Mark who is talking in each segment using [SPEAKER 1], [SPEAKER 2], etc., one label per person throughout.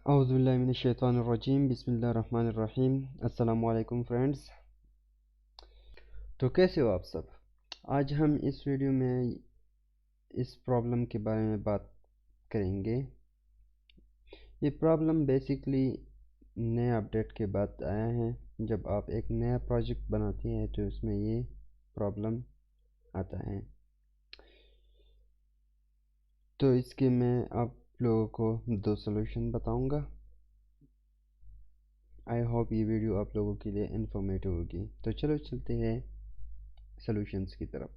[SPEAKER 1] औज़ुबिल्लाहि मिनश्शैतानिर्रजीम बिस्मिल्लाहिर्रहमानिर्रहीम। अस्सलामु अलैकुम फ्रेंड्स। तो कैसे हो आप सब। आज हम इस वीडियो में इस प्रॉब्लम के बारे में बात करेंगे। ये प्रॉब्लम बेसिकली नए अपडेट के बाद आया है। जब आप एक नया प्रोजेक्ट बनाते हैं तो उसमें ये प्रॉब्लम आता है। तो इसके मैं आप लोगों को दो सॉल्यूशन बताऊंगा। आई होप ये वीडियो आप लोगों के लिए इंफॉर्मेटिव होगी। तो चलो चलते हैं सॉल्यूशंस की तरफ।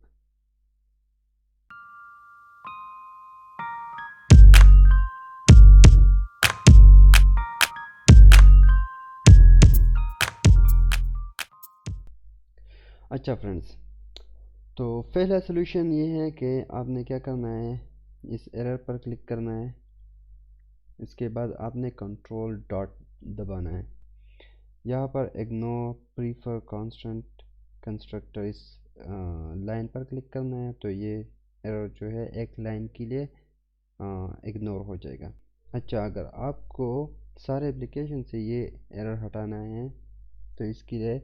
[SPEAKER 1] अच्छा फ्रेंड्स, तो पहला सॉल्यूशन ये है कि आपने क्या करना है, इस एरर पर क्लिक करना है। इसके बाद आपने कंट्रोल डॉट दबाना है। यहाँ पर इग्नोर प्रीफर कांस्टेंट कंस्ट्रक्टर इस लाइन पर क्लिक करना है। तो ये एरर जो है एक लाइन के लिए इग्नोर हो जाएगा। अच्छा, अगर आपको सारे एप्लीकेशन से ये एरर हटाना है तो इसके लिए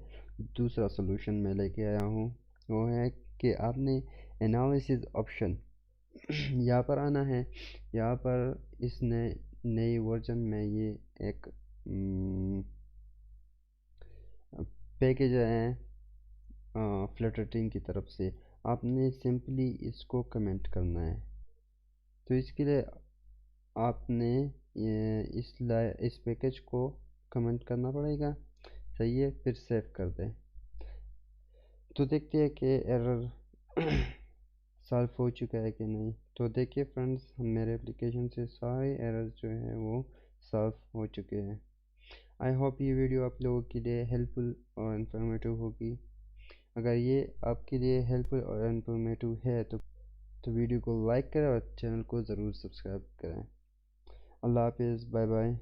[SPEAKER 1] दूसरा सॉल्यूशन मैं लेके आया हूँ। वो है कि आपने एनालिसिस ऑप्शन यहाँ पर आना है। यहाँ पर इस नए वर्जन में ये एक पैकेज है फ्लटर टीम की तरफ से। आपने सिंपली इसको कमेंट करना है। तो इसके लिए आपने इस पैकेज को कमेंट करना पड़ेगा। सही है, फिर सेव कर दें। तो देखते हैं कि एरर सॉल्व हो चुका है कि नहीं। तो देखिए फ्रेंड्स, मेरे एप्लीकेशन से सारे एरर्स जो हैं वो सॉल्व हो चुके हैं। आई होप ये वीडियो आप लोगों के लिए हेल्पफुल और इन्फॉर्मेटिव होगी। अगर ये आपके लिए हेल्पफुल और इन्फॉर्मेटिव है तो वीडियो को लाइक करें और चैनल को ज़रूर सब्सक्राइब करें। अल्लाह हाफिज़, बाय बाय।